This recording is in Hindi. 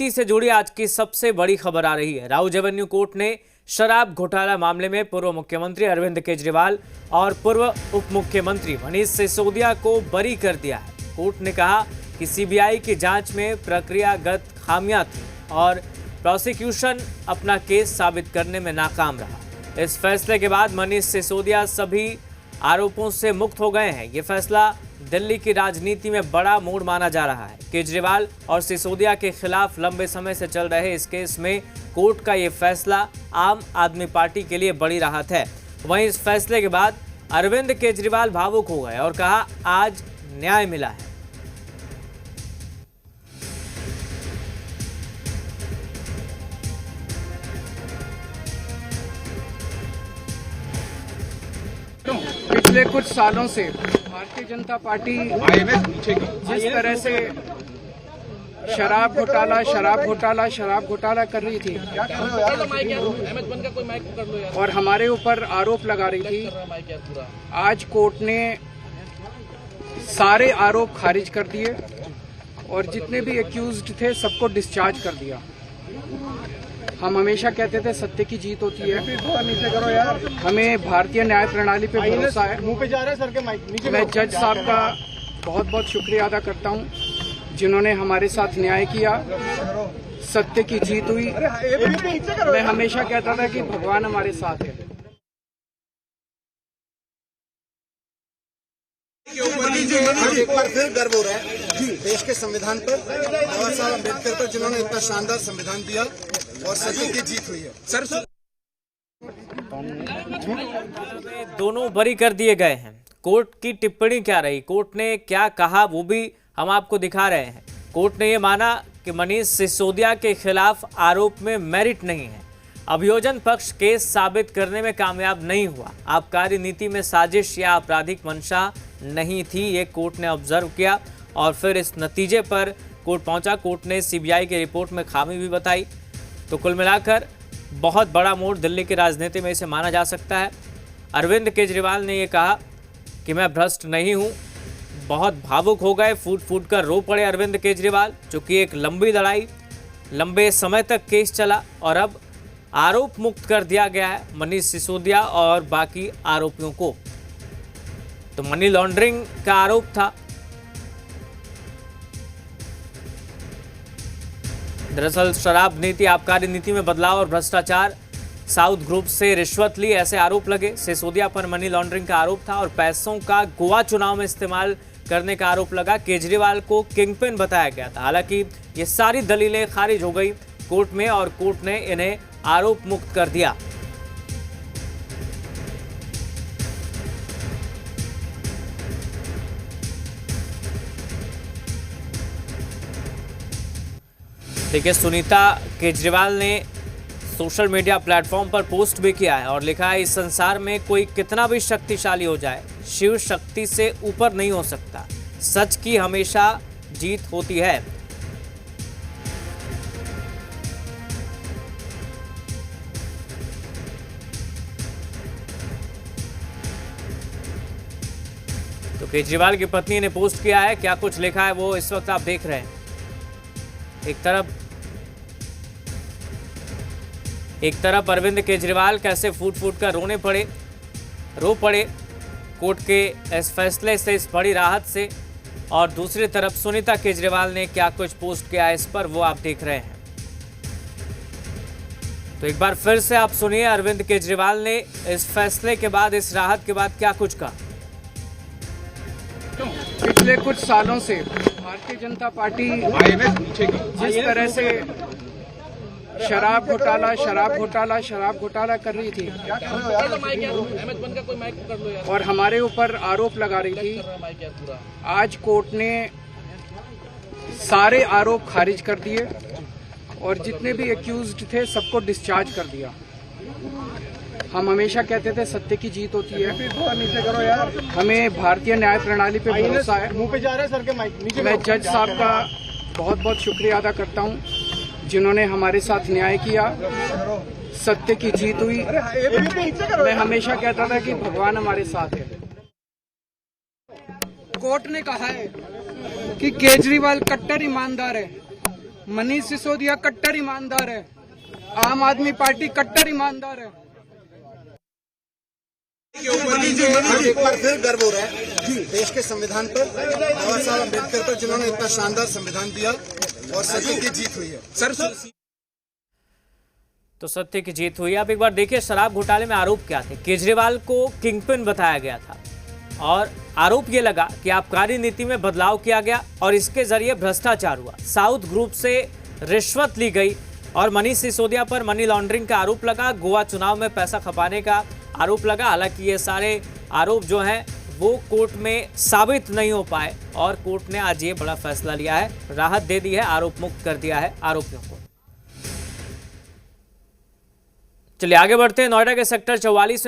राजनीति से जुड़ी आज की सबसे बड़ी खबर आ रही है। राउज एवेन्यू कोर्ट ने शराब घोटाला मामले में पूर्व मुख्यमंत्री अरविंद केजरीवाल और पूर्व उप मुख्यमंत्री मनीष सिसोदिया को बरी कर दिया है। कोर्ट ने कहा कि सीबीआई की जांच में प्रक्रियागत खामियां थी और प्रोसिक्यूशन अपना केस साबित करने में नाकाम रहा। इस फैसले के बाद मनीष सिसोदिया सभी आरोपों से मुक्त हो गए हैं। ये फैसला दिल्ली की राजनीति में बड़ा मोड़ माना जा रहा है। केजरीवाल और सिसोदिया के खिलाफ लंबे समय से चल रहे इस केस में कोर्ट का ये फैसला आम आदमी पार्टी के लिए बड़ी राहत है। वहीं इस फैसले के बाद अरविंद केजरीवाल भावुक हो गए और कहा, आज न्याय मिला है। पिछले कुछ सालों से भारतीय जनता पार्टी जिस तरह से शराब घोटाला कर रही थी और हमारे ऊपर आरोप लगा रही थी, आज कोर्ट ने सारे आरोप खारिज कर दिए और जितने भी एक्यूज्ड थे सबको डिस्चार्ज कर दिया। हम हमेशा कहते थे सत्य की जीत होती है। हमें भारतीय न्याय प्रणाली पे भरोसा है। मैं जज साहब का बहुत बहुत शुक्रिया अदा करता हूं, जिन्होंने हमारे साथ न्याय किया, सत्य की जीत हुई। मैं हमेशा कहता था कि भगवान हमारे साथ है। आज एक बार फिर गर्व हो रहा है देश के संविधान पर, बाबा साहब अम्बेडकर पर, जिन्होंने इतना शानदार संविधान दिया और सत्य की जीत हुई है। सर दोनों बरी कर दिए गए हैं। कोर्ट की टिप्पणी क्या रही, कोर्ट ने क्या कहा, वो भी हम आपको दिखा रहे हैं। कोर्ट ने ये माना कि मनीष सिसोदिया के खिलाफ आरोप में मेरिट नहीं है। अभियोजन पक्ष केस साबित करने में कामयाब नहीं हुआ। आबकारी नीति में साजिश या आपराधिक मंशा नहीं थी, ये कोर्ट ने ऑब्जर्व किया और फिर इस नतीजे पर कोर्ट पहुंचा। कोर्ट ने सीबीआई की रिपोर्ट में खामी भी बताई। तो कुल मिलाकर बहुत बड़ा मोड़ दिल्ली की राजनीति में इसे माना जा सकता है। अरविंद केजरीवाल ने ये कहा कि मैं भ्रष्ट नहीं हूँ। बहुत भावुक हो गए, फूट फूट कर रो पड़े अरविंद केजरीवाल, चूँकि एक लंबी लड़ाई, लंबे समय तक केस चला और अब आरोप मुक्त कर दिया गया है मनीष सिसोदिया और बाकी आरोपियों को। तो मनी लॉन्ड्रिंग का आरोप था। दरअसल शराब नीति, आबकारी नीति में बदलाव और भ्रष्टाचार, साउथ ग्रुप से रिश्वत ली, ऐसे आरोप लगे। सिसोदिया पर मनी लॉन्ड्रिंग का आरोप था और पैसों का गोवा चुनाव में इस्तेमाल करने का आरोप लगा। केजरीवाल को किंगपिन बताया गया था। हालांकि ये सारी दलीलें खारिज हो गई कोर्ट में और कोर्ट ने इन्हें आरोप मुक्त कर दिया। देखिए, सुनीता केजरीवाल ने सोशल मीडिया प्लेटफॉर्म पर पोस्ट भी किया है और लिखा है, इस संसार में कोई कितना भी शक्तिशाली हो जाए, शिव शक्ति से ऊपर नहीं हो सकता। सच की हमेशा जीत होती है। तो केजरीवाल की पत्नी ने पोस्ट किया है, क्या कुछ लिखा है वो इस वक्त आप देख रहे हैं। एक तरफ अरविंद केजरीवाल कैसे फूट फूट कर रो पड़े कोर्ट के इस फैसले से, इस बड़ी राहत से, और दूसरी तरफ सुनीता केजरीवाल ने क्या कुछ पोस्ट किया इस पर वो आप देख रहे हैं। तो एक बार फिर से आप सुनिए अरविंद केजरीवाल ने इस फैसले के बाद, इस राहत के बाद क्या कुछ कहा। पिछले कुछ सालों से भारतीय जनता पार्टी जिस तरह से शराब घोटाला कर रही थी और हमारे ऊपर आरोप लगा रही थी, आज कोर्ट ने सारे आरोप खारिज कर दिए और जितने भी एक्यूज्ड थे सबको डिस्चार्ज कर दिया। हम हमेशा कहते थे सत्य की जीत होती है। हमें भारतीय न्याय प्रणाली पे भरोसा है। मैं जज साहब का बहुत बहुत शुक्रिया अदा करता हूं, जिन्होंने हमारे साथ न्याय किया, सत्य की जीत हुई। मैं हमेशा कहता था कि भगवान हमारे साथ है। कोर्ट ने कहा है कि केजरीवाल कट्टर ईमानदार है, मनीष सिसोदिया कट्टर ईमानदार है। आम आदमी पार्टी कट्टर ईमानदार है। के ऊपर आज एक बार फिर गर्व हो रहा है देश के संविधान पर, बाबा साहब अम्बेडकर पर, जिन्होंने इतना शानदार संविधान दिया और सत्य की जीत हुई है। सर तो सत्य की जीत हुई। आप एक बार देखिए शराब घोटाले में आरोप क्या थे। केजरीवाल को किंगपिन बताया गया था और आरोप ये लगा कि आबकारी नीति में बदलाव किया गया और इसके जरिए भ्रष्टाचार हुआ, साउथ ग्रुप से रिश्वत ली गई और मनीष सिसोदिया पर मनी लॉन्ड्रिंग का आरोप लगा, गोवा चुनाव में पैसा खपाने का आरोप लगा। हालांकि ये सारे आरोप जो हैं वो कोर्ट में साबित नहीं हो पाए और कोर्ट ने आज ये बड़ा फैसला लिया है, राहत दे दी है, आरोप मुक्त कर दिया है आरोपियों को। चलिए आगे बढ़ते हैं। नोएडा के सेक्टर 44 में